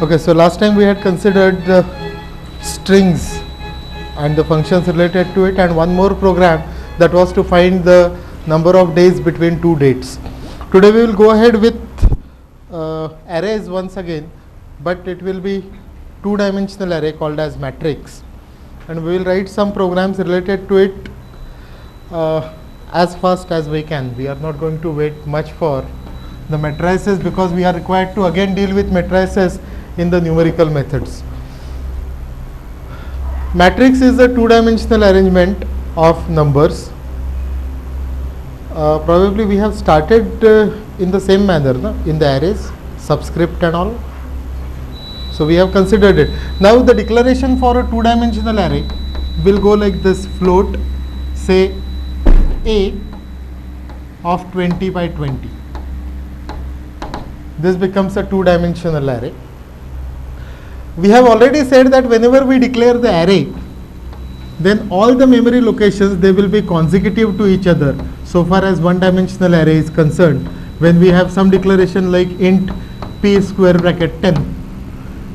Okay, so last time we had considered the strings and the functions related to it, and one more program that was to find the number of days between two dates. Today we will go ahead with arrays once again, but it will be two-dimensional array called as matrix, and we will write some programs related to it as fast as we can. We are not going to wait much for the matrices because we are required to again deal with matrices in the numerical methods. Matrix is a two-dimensional arrangement of numbers. Probably we have started in the same manner, no? In the arrays, subscript and all. So we have considered it. Now the declaration for a two-dimensional array will go like this: float, say A of 20 by 20. This becomes a two-dimensional array. We have already said that whenever we declare the array, then all the memory locations, they will be consecutive to each other so far as one-dimensional array is concerned. When we have some declaration like int p square bracket 10,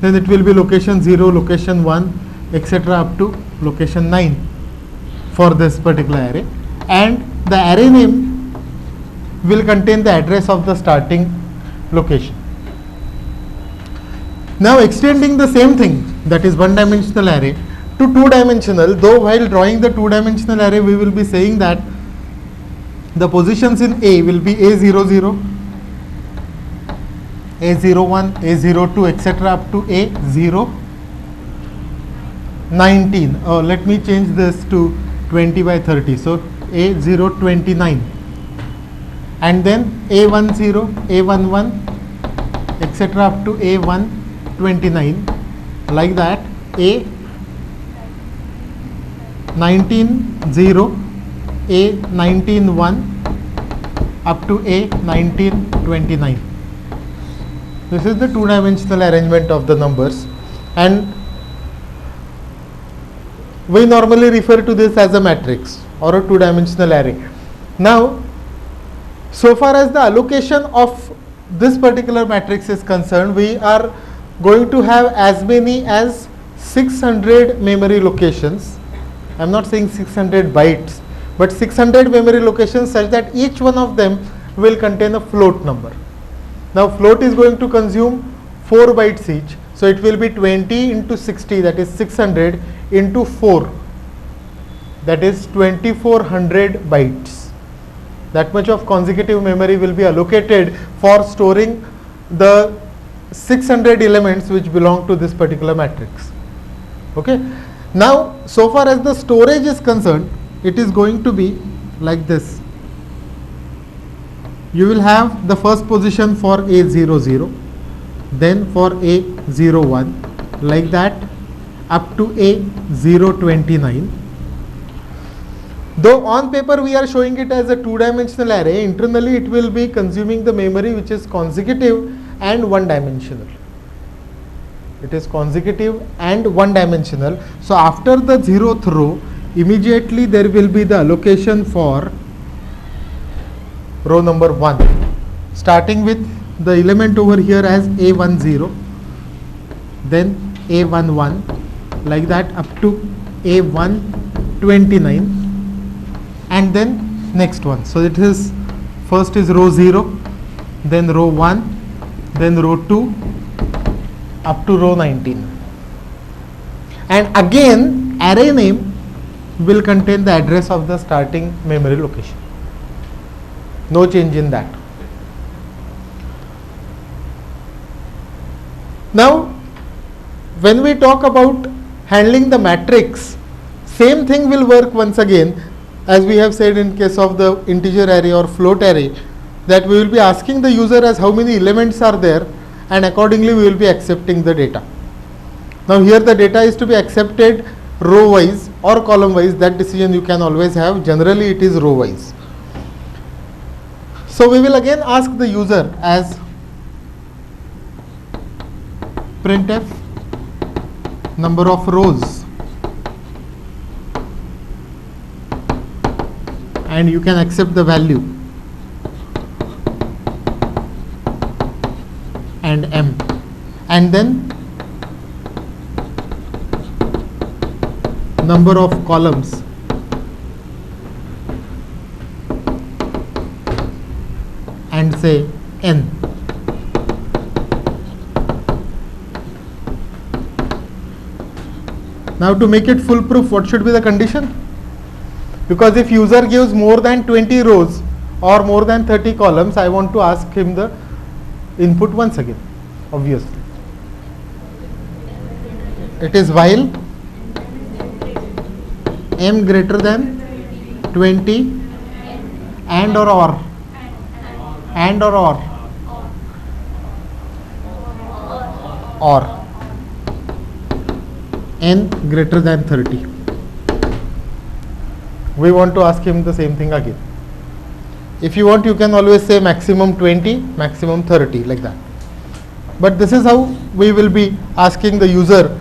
then it will be location 0, location 1, etc. up to location 9 for this particular array, and the array name will contain the address of the starting location. Now extending the same thing, that is one-dimensional array, to two-dimensional, though while drawing the two-dimensional array we will be saying that the positions in A will be A00, A01, A02, etc. up to A0, 19. Let me change this to 20 by 30. So A0, 29. And then A10, A11, etc. up to A1, 29. Like that, A19, 0, A19, 1 up to A19, 29. This is the two-dimensional arrangement of the numbers, and we normally refer to this as a matrix or a two-dimensional array. Now, so far as the allocation of this particular matrix is concerned, we are going to have as many as 600 memory locations. I am not saying 600 bytes, but 600 memory locations such that each one of them will contain a float number. Now float is going to consume 4 bytes each, so it will be 20 into 60, that is 600, into 4, that is 2400 bytes. That much of consecutive memory will be allocated for storing the 600 elements which belong to this particular matrix. Okay. Now so far as the storage is concerned, it is going to be like this. You will have the first position for A00, then for A01, like that up to A029. Though on paper we are showing it as a two-dimensional array, internally it will be consuming the memory which is consecutive and one-dimensional. It is consecutive and one-dimensional. So after the 0th row, immediately there will be the allocation for row number 1, starting with the element over here as A10, then A11, like that up to A129, and then next one. So it is, first is row 0, then row 1, then row 2, up to row 19. And again array name will contain the address of the starting memory location. No change in that. Now when we talk about handling the matrix, same thing will work once again as we have said in case of the integer array or float array, that we will be asking the user as how many elements are there, and accordingly we will be accepting the data. Now here the data is to be accepted row wise or column wise, that decision you can always have. Generally it is row wise. So we will again ask the user as printf number of rows, and you can accept the value and m, and then number of columns and say n. Now to make it foolproof, what should be the condition? Because if user gives more than 20 rows or more than 30 columns, I want to ask him the input once again, obviously. It is while m greater than 20 and or n greater than 30. We want to ask him the same thing again. If you want, you can always say maximum 20, maximum 30, like that. But this is how we will be asking the user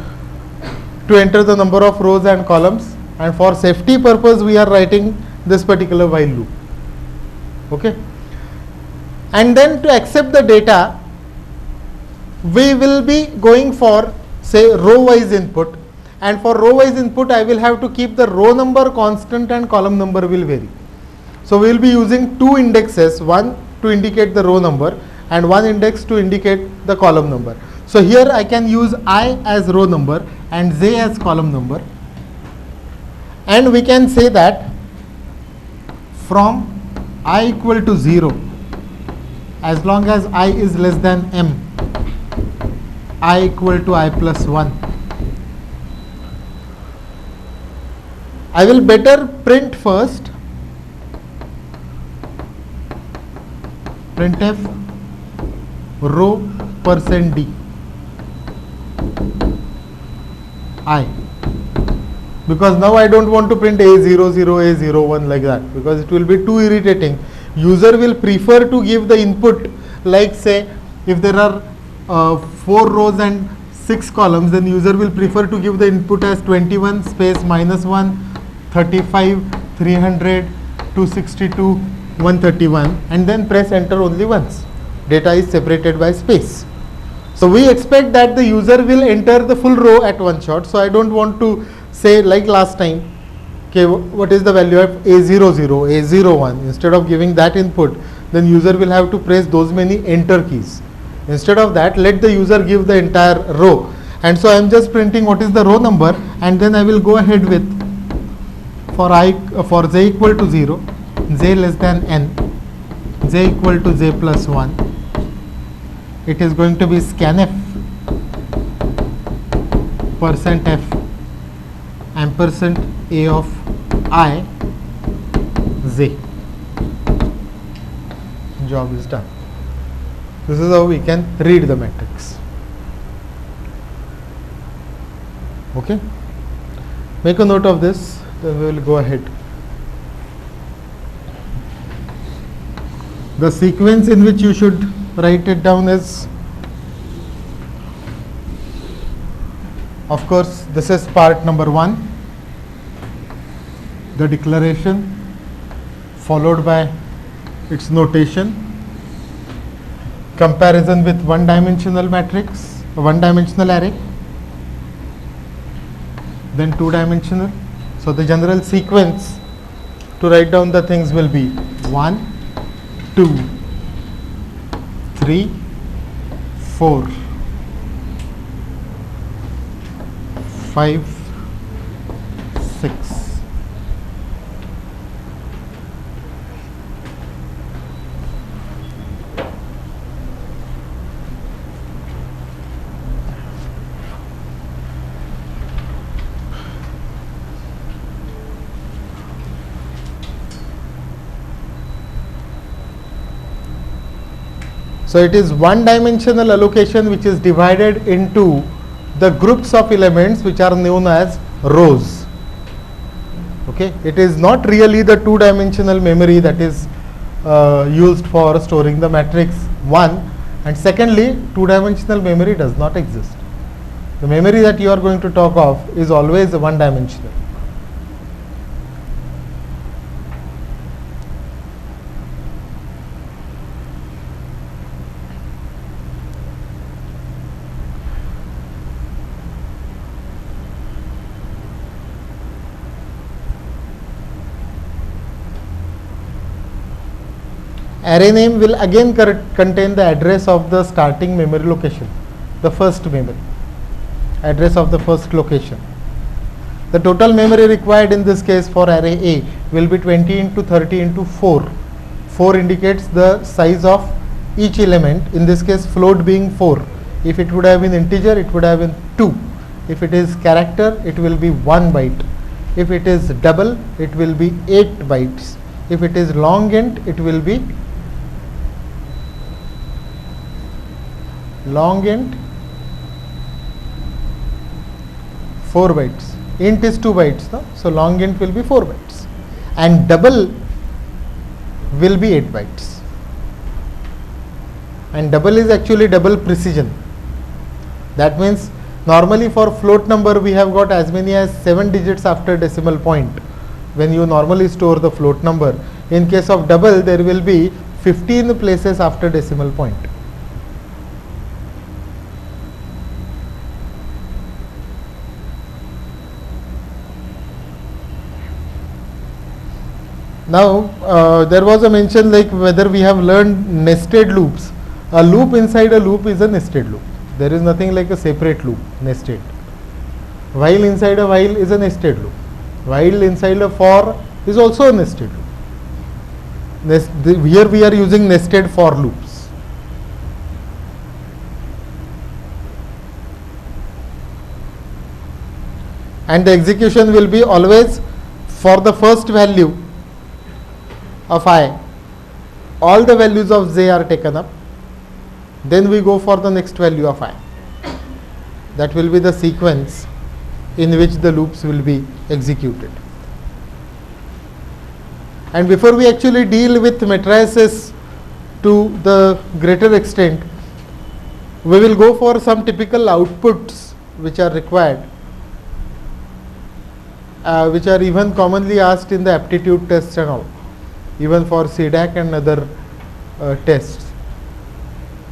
to enter the number of rows and columns, and for safety purpose we are writing this particular while loop. Okay. And then to accept the data, we will be going for, say, row wise input, and for row wise input I will have to keep the row number constant and column number will vary. So we will be using two indexes, one to indicate the row number and one index to indicate the column number. So here I can use I as row number and j as column number, and we can say that from I equal to 0, as long as I is less than m, I equal to I plus 1. I will better print first printf row %d I, because now I don't want to print A00, A01 like that, because it will be too irritating. User will prefer to give the input, like say if there are 4 rows and 6 columns, then user will prefer to give the input as 21 space -1, 35, 300, 262, 131, and then press enter only once. Data is separated by space. So we expect that the user will enter the full row at one shot. So I don't want to say like last time, okay, what is the value of A00, A01. Instead of giving that input, then user will have to press those many enter keys. Instead of that, let the user give the entire row. And so I am just printing what is the row number, and then I will go ahead with for j equal to 0, j less than n, j equal to j plus 1. It is going to be scanf %f ampersand a of I j. Job is done. This is how we can read the matrix. Okay. Make a note of this, then we will go ahead. The sequence in which you should write it down is, of course, this is part number 1, the declaration, followed by its notation, comparison with one-dimensional matrix, one-dimensional array, then two-dimensional. So the general sequence to write down the things will be 1, 2, 3, 4, 5, 6. So it is one-dimensional allocation which is divided into the groups of elements which are known as rows. Okay, it is not really the two-dimensional memory that is used for storing the matrix 1, and secondly, two-dimensional memory does not exist. The memory that you are going to talk of is always one-dimensional. array name will again contain the address of the starting memory location, the first memory, address of the first location. The total memory required in this case for array A will be 20 into 30 into 4. 4 indicates the size of each element, in this case float being 4. If it would have been integer, it would have been 2. If it is character, it will be 1 byte. If it is double, it will be 8 bytes. If it is long int, it will be long int 4 bytes. Int is 2 bytes, no? So long int will be 4 bytes, and double will be 8 bytes. And double is actually double precision. That means normally for float number we have got as many as 7 digits after decimal point when you normally store the float number. In case of double, there will be 15 places after decimal point. Now there was a mention like whether we have learned nested loops. A loop inside a loop is a nested loop. There is nothing like a separate loop, nested. While inside a while is a nested loop. While inside a for is also a nested loop. Here we are using nested for loops. And the execution will be always for the first value of I, all the values of j are taken up, then we go for the next value of I. That will be the sequence in which the loops will be executed. And before we actually deal with matrices to the greater extent, we will go for some typical outputs which are required, which are even commonly asked in the aptitude tests and all, even for CDAC and other tests,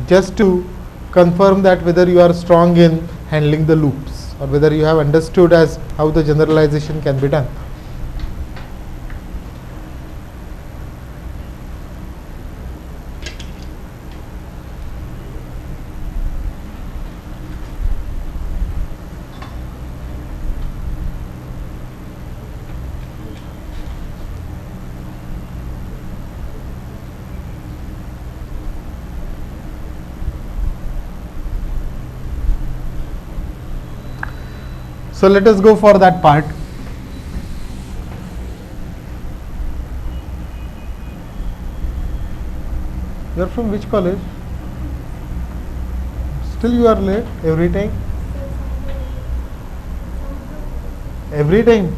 just to confirm that whether you are strong in handling the loops or whether you have understood as how the generalization can be done. So let us go for that part. You are from which college? Still you are late every time? Every time?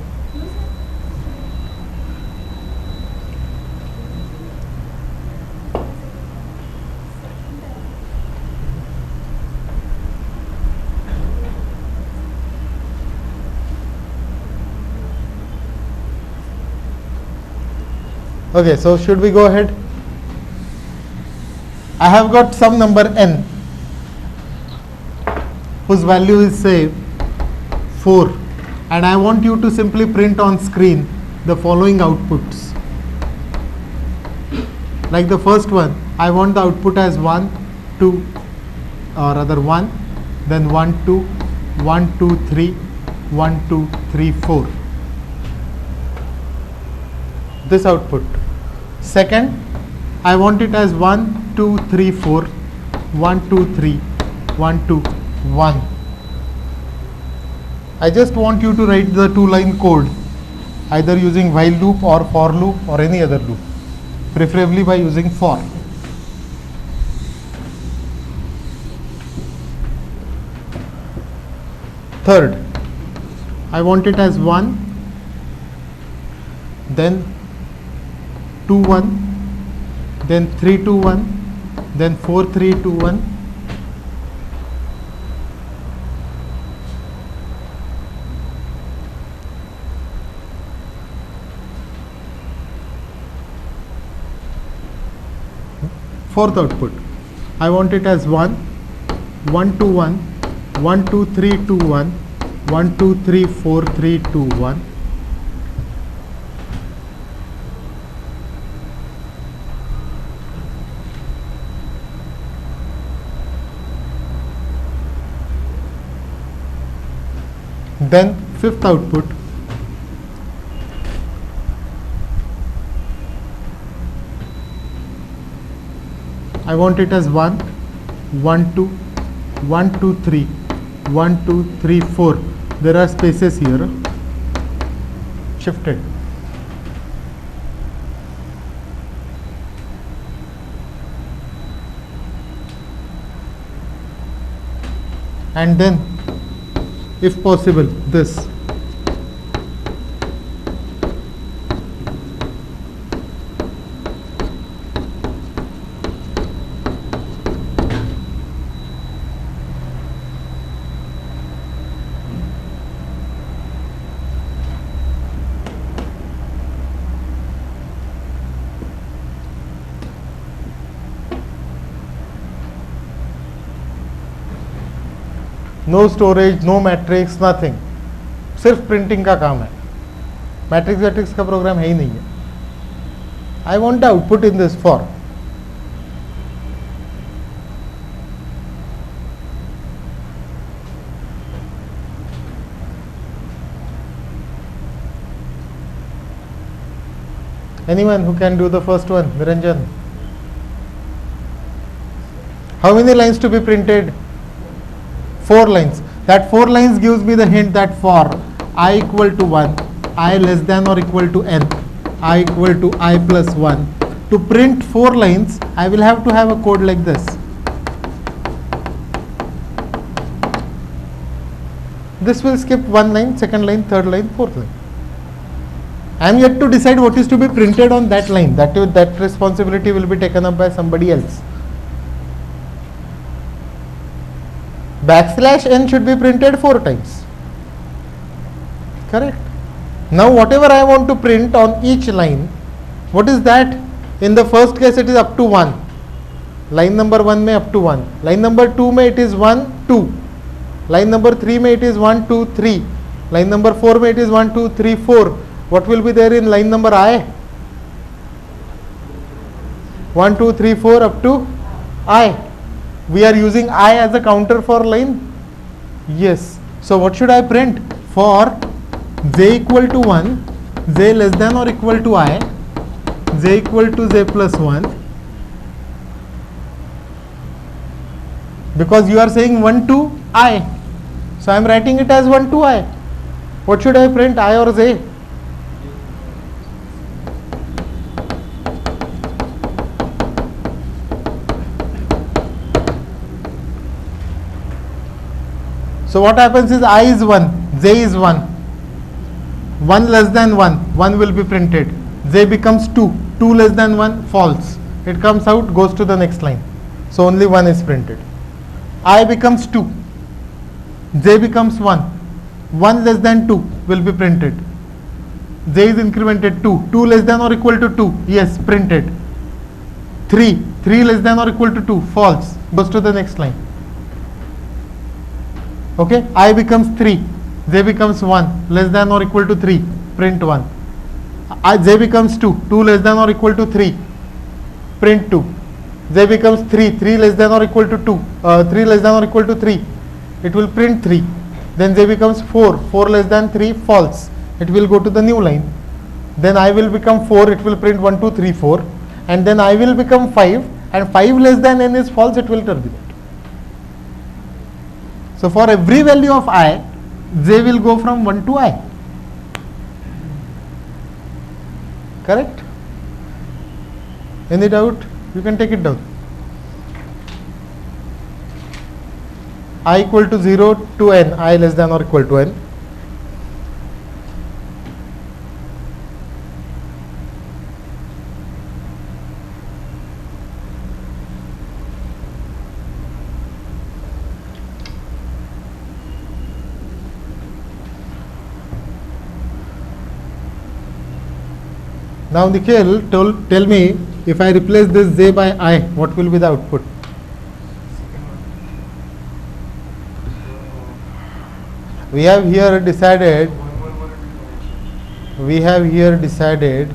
Okay, so should we go ahead? I have got some number n whose value is say 4, and I want you to simply print on screen the following outputs. Like the first one, I want the output as 1, 2, or rather 1, then 1, 2, 1, 2, 3, 1, 2, 3, 4. This output. Second, I want it as 1, 2, 3, 4, 1, 2, 3, 1, 2, 1. I just want you to write the 2-line code either using while loop or for loop or any other loop, preferably by using for. Third, I want it as 1, then 2, 1, then 3, 2, 1, then 4, 3, 2, 1. Fourth output, I want it as 1, 1, 2, 1, 1, 2, 3, 2, 1, 1, 2, 3, 4, 3, 2, 1. Then fifth output, I want it as 1, 1, 2, 1, 2, 3, 1, 2, 3, 4. There are spaces here, shifted. And then, if possible, this. No storage, no matrix, nothing, सिर्फ printing का काम है. Matrix वैट्रिक्स का programme है ही नहीं है. I want the output in this form. Anyone who can do the first one? Niranjan. How many lines to be printed? 4 lines. That 4 lines gives me the hint that for I equal to 1, I less than or equal to n, I equal to I plus 1. To print 4 lines, I will have to have a code like this. This will skip 1 line, 2nd line, 3rd line, 4th line. I am yet to decide what is to be printed on that line. That responsibility will be taken up by somebody else. Backslash n should be printed 4 times. Correct. Now whatever I want to print on each line, what is that? In the first case it is up to 1. Line number 1 mein up to 1. Line number 2 mein it is 1, 2. Line number 3 mein it is 1, 2, 3. Line number 4 mein it is 1, 2, 3, 4. What will be there in line number I? 1, 2, 3, 4 up to I. We are using I as a counter for line. Yes. So what should I print? For j equal to 1, j less than or equal to I, j equal to j plus 1. Because you are saying 1 to I. So I am writing it as 1 to I. What should I print? I or j? So what happens is I is 1, j is 1, 1 less than 1, 1 will be printed, j becomes 2, 2 less than 1, false, it comes out, goes to the next line, so only 1 is printed. I becomes 2, j becomes 1, 1 less than 2 will be printed, j is incremented 2, 2 less than or equal to 2, yes, printed, 3, 3 less than or equal to 2, false, goes to the next line. Okay, I becomes 3, j becomes 1, less than or equal to 3, print 1. J becomes 2, 2 less than or equal to 3, print 2. J becomes 3, 3 less than or equal to 2, 3 less than or equal to 3, it will print 3. Then j becomes 4, 4 less than 3, false, it will go to the new line. Then I will become 4, it will print 1, 2, 3, 4. And then I will become 5, and 5 less than n is false, it will terminate. So for every value of I, j will go from 1 to I. Correct? Any doubt? You can take it down. I equal to 0 to n, I less than or equal to n. Now Nikhil, tell me, if I replace this j by I, what will be the output? We have here decided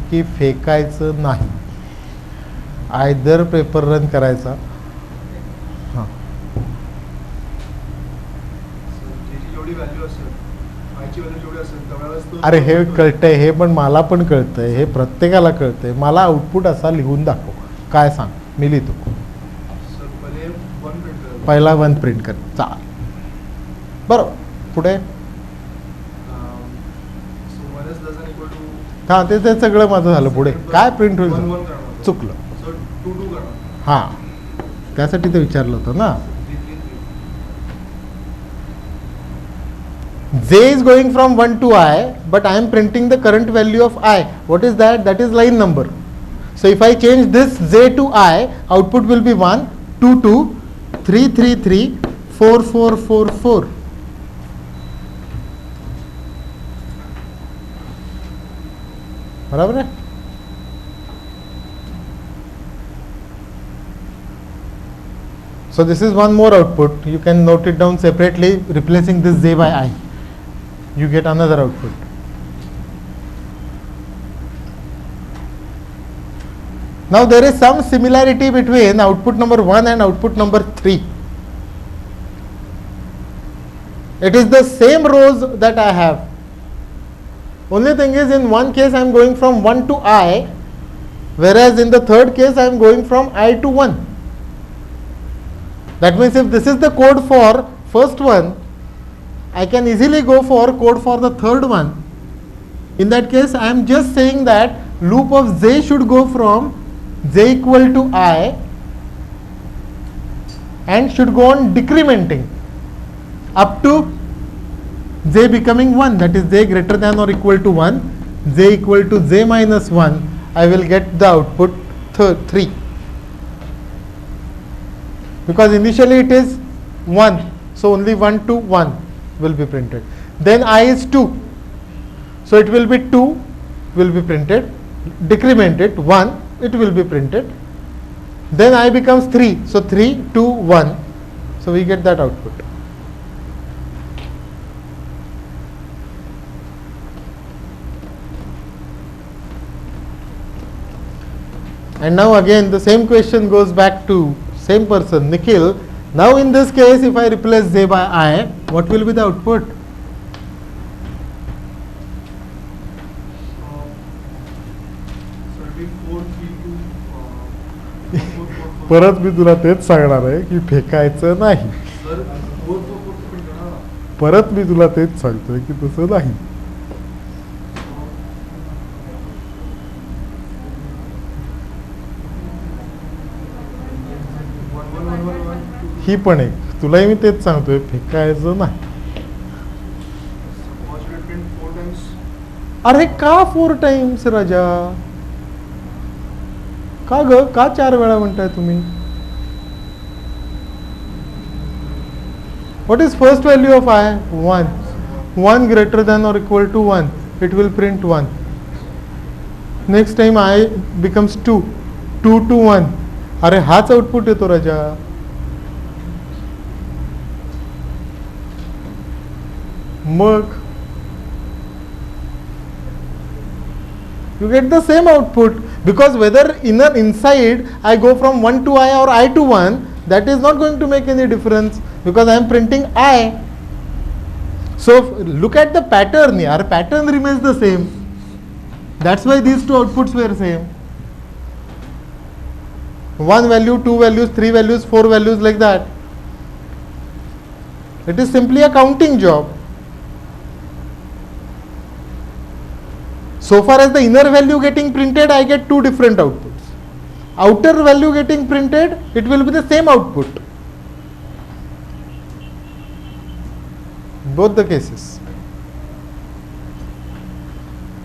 की फेकायचं नाही, either paper run करायचा. हां, जेवढी value असेल आयची ची value जेवढी असेल त्यावेळेस तो अरे हे कळतंय, हे पण मला पण कळतंय, हे प्रत्येकाला कळतंय. मला आउटपुट असा लिहून दाखव, काय सांग, मी लिहितो. सर पहिले 1 प्रिंट करायचं. पहिला 1 प्रिंट कर, चाल. बरोबर, पुढे so minus less than equal to हां ते सगळं माझं झालं. पुढे काय प्रिंट होईल? 1 करणार. चुकलं. सो 2 करणार. हां त्यासाठी ते विचारलं होतं ना. 3 3 3. J is going from 1 to I, but I am printing the current value of I. What is that? That is line number. So if I change this J to I, output will be 1, 2, 2, 3, 3, 3, 4, 4, 4, 4. बराबर है? So this is one more output. You can note it down separately, replacing this J by I. You get another output. Now there is some similarity between output number 1 and output number 3. It is the same rows that I have. Only thing is, in one case I am going from 1 to I, whereas in the third case I am going from I to 1. That means if this is the code for first one, I can easily go for code for the third one. In that case, I am just saying that loop of J should go from J equal to I and should go on decrementing up to J becoming 1, that is J greater than or equal to 1, J equal to J minus 1, I will get the output 3. Because initially it is 1, so only 1 to 1 will be printed. Then I is 2, so it will be 2 will be printed, decrement it 1, it will be printed. Then I becomes 3, so 3, 2, 1, so we get that output. And now again the same question goes back to same person, Nikhil. Now in this case, if I replace J by I, what will be the output? So it will be 4 3 2 4 4 4. परत मी तुला तेच सांगणार आहे की फेकायचं नाही. Sir 4 4 4 print करा ना. परत मी तुला तेच सांगतोय की तसं नाही. ही पण एक तुलाही मी तेच सांगतोय, फेकायचं नाही. अरे का 4 टाइम्स राजा? का ग, का 4 वेळा म्हणताय तुम्ही? What is first value of I? 1. 1 greater than or equal to 1. It will print 1. Next time I becomes 2. 2 to 1. अरे हाच आउटपुट येतो राजा. मग you get the same output, because whether inside I go from 1 to I or I to 1, that is not going to make any difference because I am printing I. So look at the pattern here. Pattern remains the same. That's why these two outputs were same. 1 value, 2 values, 3 values, 4 values, like that. It is simply a counting job. So far as the inner value getting printed, I get 2 different outputs. Outer value getting printed, it will be the same output. Both the cases.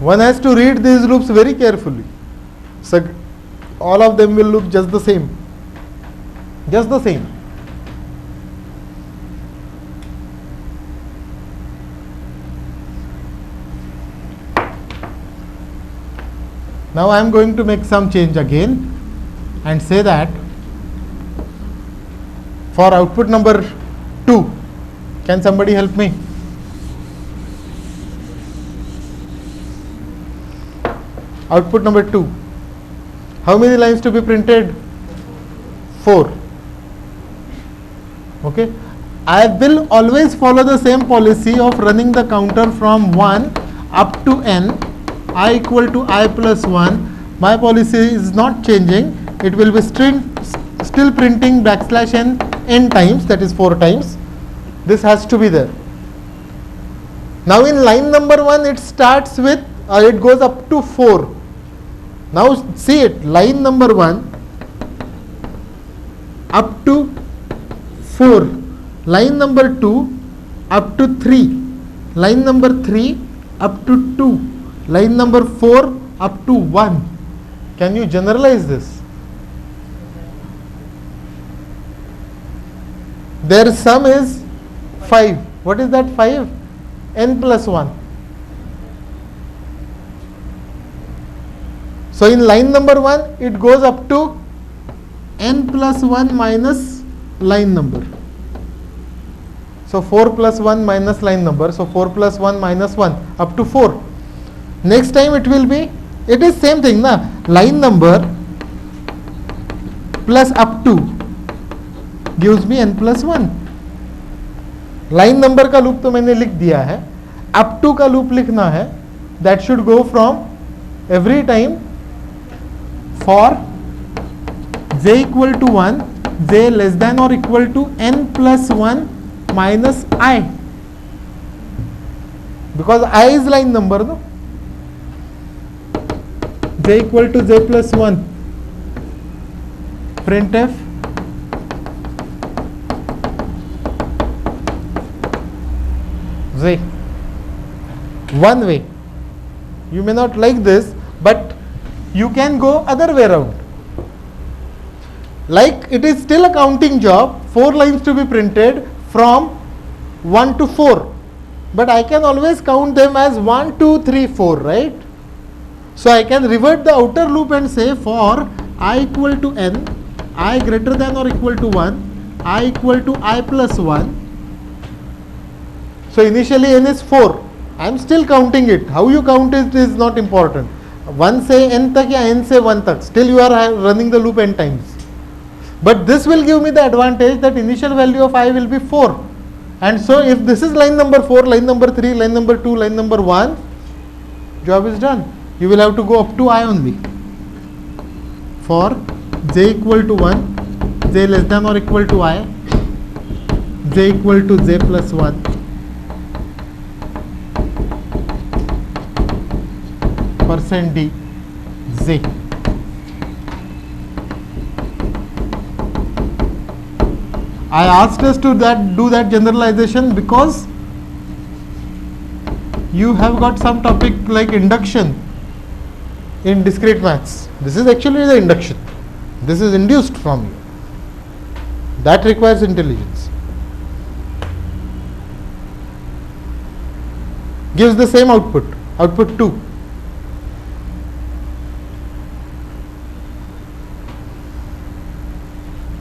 One has to read these loops very carefully. So all of them will look just the same. Just the same. Now I am going to make some change again and say that for output number 2, can somebody help me? Output number 2. How many lines to be printed? 4. Okay. I will always follow the same policy of running the counter from 1 up to n, I equal to I plus 1. My policy is not changing. It will be still printing backslash n times, that is 4 times. This has to be there. Now in line number 1 it starts with, it goes up to 4. Now see it, line number 1 up to 4, line number 2 up to 3, line number 3 up to 2, line number 4 up to 1. Can you generalize this? Their sum is 5. What is that 5? N plus 1. So in line number 1 it goes up to n plus 1 minus line number. So 4 plus 1 minus line number. So 4 plus 1 minus 1 up to 4. Next time it will be, it is same thing na, line number plus up to gives me n plus 1. Line number का loop तो मैंने लिख दिया है, up to का loop लिखना है. That should go from every time for j equal to 1, j less than और equal to n plus 1 minus i, because i is line number no. j equal to j plus 1, printf j. One way. You may not like this, but you can go other way around. Like it is still a counting job, 4 lines to be printed from 1 to 4, but I can always count them as 1, 2, 3, 4, right? So I can revert the outer loop and say for I equal to n, I greater than or equal to 1, I equal to I plus 1. So initially n is 4. I am still counting it. How you count it is not important. 1 से n तक या n से 1 तक, still you are running the loop n times. But this will give me the advantage that initial value of I will be 4. And so if this is line number 4, line number 3, line number 2, line number 1, job is done. You will have to go up to I only. For j equal to 1, j less than or equal to I, j equal to j plus 1. % d z. I asked us to do that generalization because you have got some topic like induction in discrete maths. This is actually the induction. This is induced from you. That requires intelligence. Gives the same output, output 2.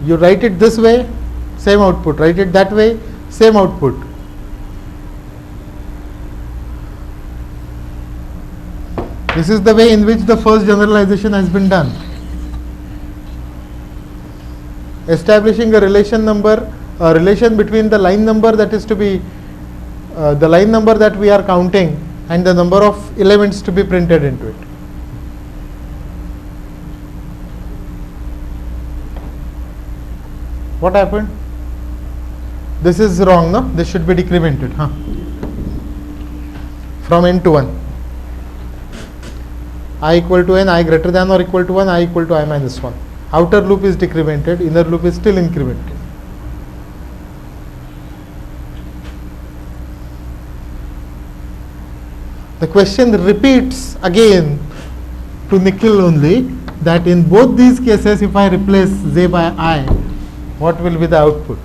You write it this way, same output. Write it that way, same output. This is the way in which the first generalization has been done. Establishing a relation between the line number that is to be the line number that we are counting and the number of elements to be printed into it. What happened? This is wrong, no? This should be decremented, huh? From n to 1. I equal to n, I greater than or equal to 1, I equal to I minus 1. Outer loop is decremented, inner loop is still incremented. The question repeats again to Nikhil only, that in both these cases if I replace j by I, what will be the output?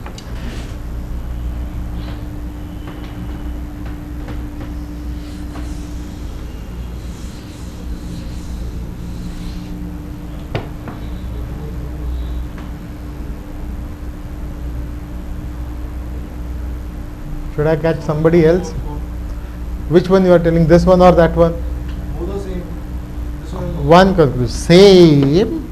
Should I catch somebody else? Which one you are telling? This one or that one? Both the same. This one. One conclusion. Same.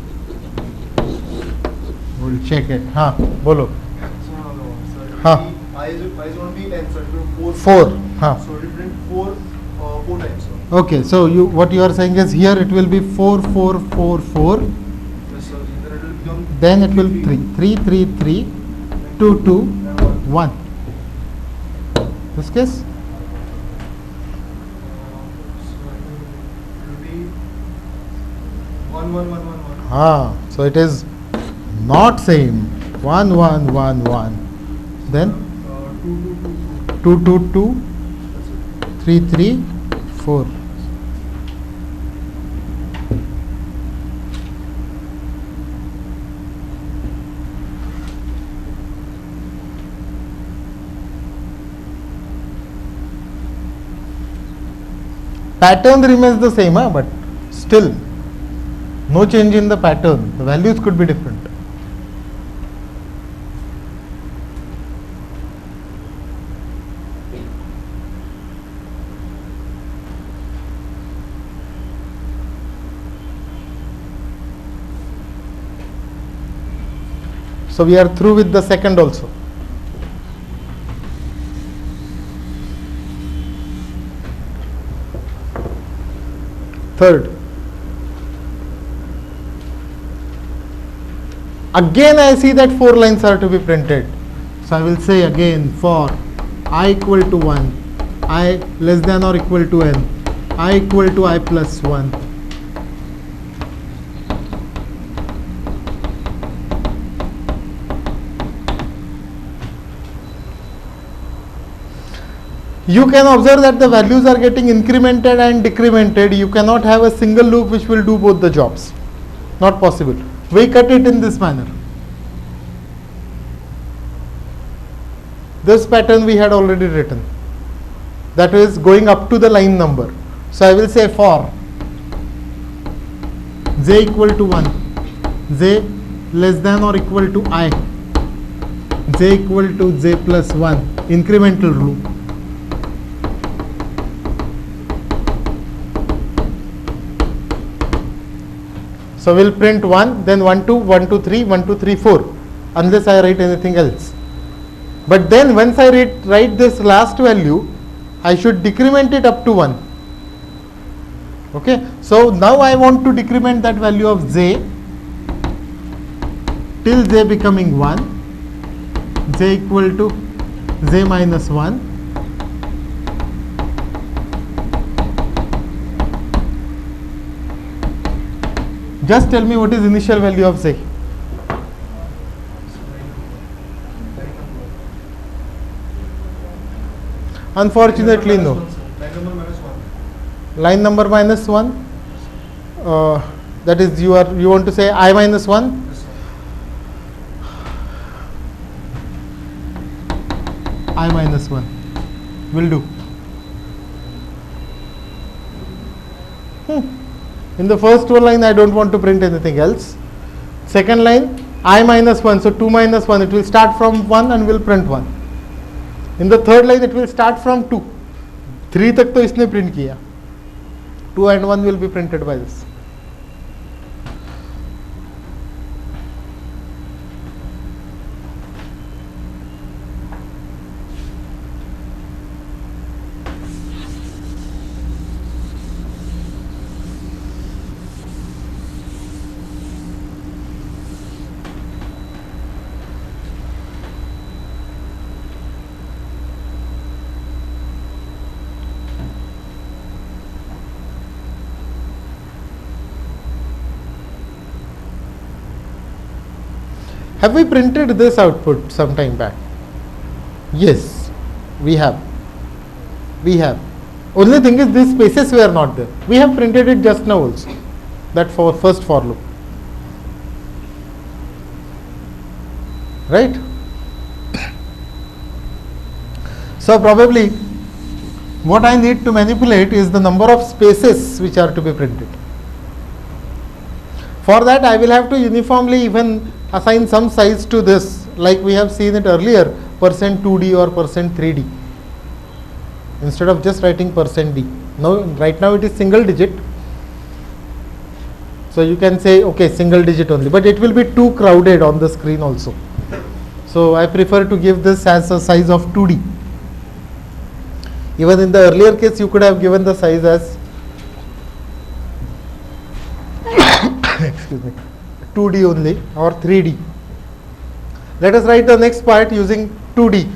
We'll check it. हाँ बोलो. Sir, हाँ. I I is going to be n, so it will be 4. 4. Huh. So it will print 4 times. Sir. Okay, so what you are saying is here it will be 4 4 4 4. Yes, sir. Then it will become. Then it will 3 3 3 3 2 2 and 1. This case. So it will be 1 1 1 1 1. So it is not same. 1 1 1 1. Then 2 2 2 2. 2 2 2 That's it. 3 3 4. Pattern remains the same, but still no change in the pattern. The values could be different. So we are through with the second also. Third. Again I see that 4 lines are to be printed. So I will say again for I equal to 1, I less than or equal to n, I equal to I plus 1. You can observe that the values are getting incremented and decremented. You cannot have a single loop which will do both the jobs. Not possible. We cut it in this manner. This pattern we had already written. That is going up to the line number. So I will say for j equal to 1, j less than or equal to I, j equal to j plus 1, incremental loop. So we'll print 1, then 1 2, 1 2 3, 1 2 3 4, unless I write anything else. But then once I write this last value, I should decrement it up to 1. Okay, so now I want to decrement that value of j till j becoming 1, j equal to j minus 1. Just tell me what is initial value of j. Unfortunately, no. Line number minus 1. Line number minus 1. That is, you want to say I minus 1. Yes, sir. I minus 1 will do. In the first line, I don't want to print anything else. Second line, I minus 1. So 2 minus 1, it will start from 1 and will print 1. In the third line, it will start from 2. 3 तक तो इसने print किया. 2 and 1 will be printed by this. Have we printed this output some time back? Yes, we have. We have. Only thing is these spaces were not there. We have printed it just now also. That first for loop. Right? So probably what I need to manipulate is the number of spaces which are to be printed. For that I will have to uniformly even assign some size to this, like we have seen it earlier, %2d or %3d, instead of just writing %d. Now, right now it is single digit, so you can say okay, single digit only, but it will be too crowded on the screen also. So I prefer to give this as a size of 2D. Even in the earlier case, you could have given the size as excuse me, 2D only or 3D. Let us write the next part using 2D.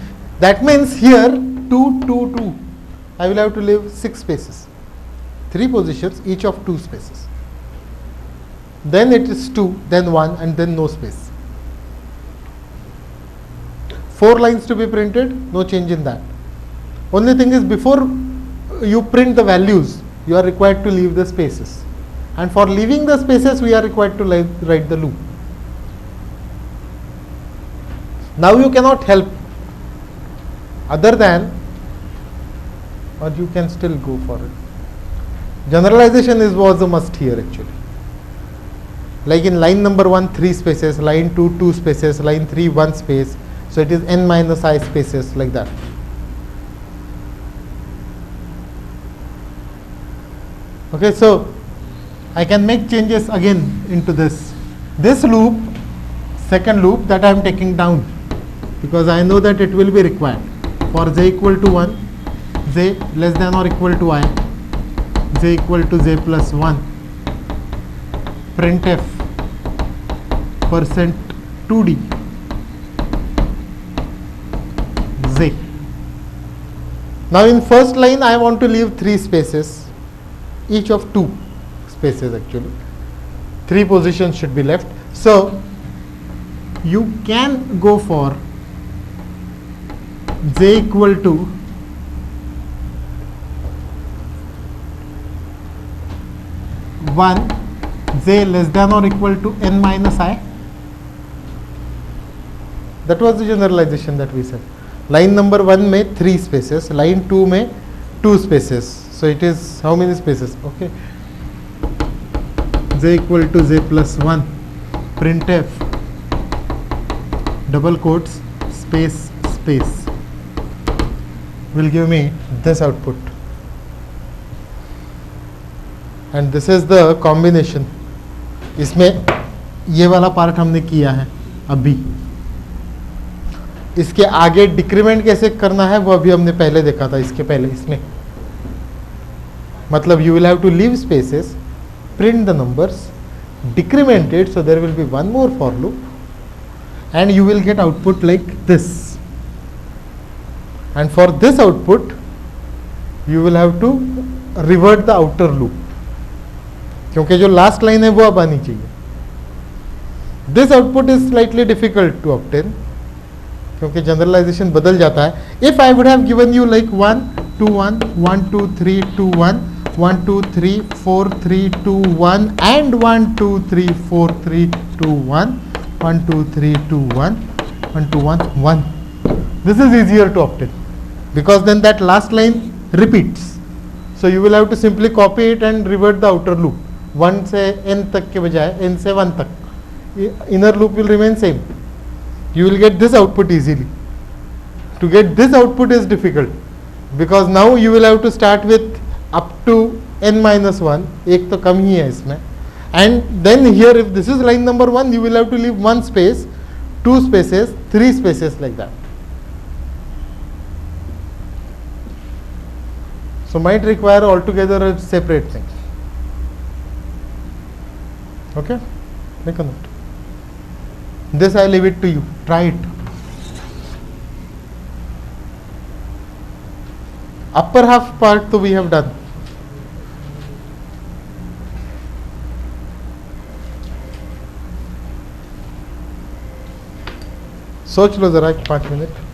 That means here 2, 2, 2. I will have to leave 6 spaces. 3 positions, each of 2 spaces. Then it is 2, then 1, and then no space. 4 lines to be printed, no change in that. Only thing is, before you print the values, you are required to leave the spaces. And for leaving the spaces, we are required to write the loop. Now you cannot help other than, or you can still go for it. Generalization was a must here actually. Like in line number 1, 3 spaces, line 2, 2 spaces, line 3, 1 space. So it is n minus I spaces like that. Okay, so I can make changes again into this. This loop, second loop that I am taking down, because I know that it will be required for j equal to 1, j less than or equal to I, j equal to j plus 1, printf percent 2d j. Now in first line I want to leave 3 spaces, each of 2 spaces actually. 3 positions should be left. So you can go for j equal to 1, j less than or equal to n minus I. That was the generalization that we said. Line number 1 में 3 spaces, line 2 में 2 spaces. So it is how many spaces? Okay. J equal to j plus 1, printf double quotes space space will give me this output. And this is the combination. इसमें ये वाला part हमने किया है अभी. इसके आगे डिक्रीमेंट कैसे करना है वो अभी हमने पहले देखा था. इसके पहले इसमें मतलब you will have to leave spaces, print the numbers, decrement it, so there will be one more for loop, and you will get output like this. And for this output you will have to revert the outer loop, क्योंकि जो last line है वो अब आनी चाहिए. This output is slightly difficult to obtain क्योंकि generalization बदल जाता है. If I would have given you like 1 2 1 1 2 3 2 1 1 2 3 4 3 2 1 and 1 2 3 4 3 2 1 1 2 3 2 1 1 2 1 1. This is easier to obtain because then that last line repeats. So you will have to simply copy it and revert the outer loop. 1 से n तक के बजाय n से 1 तक. Inner loop will remain same. You will get this output easily. To get this output is difficult because now you will have to start with up to n minus 1. एक तो कम ही है इसमें. And then here if this is line number 1, you will have to leave 1 space, 2 spaces, 3 spaces like that. So might require altogether a separate thing. Okay, make a note. This I leave it to you. Try it. Upper half part, so we have done. सोच लो जरा 5 minute.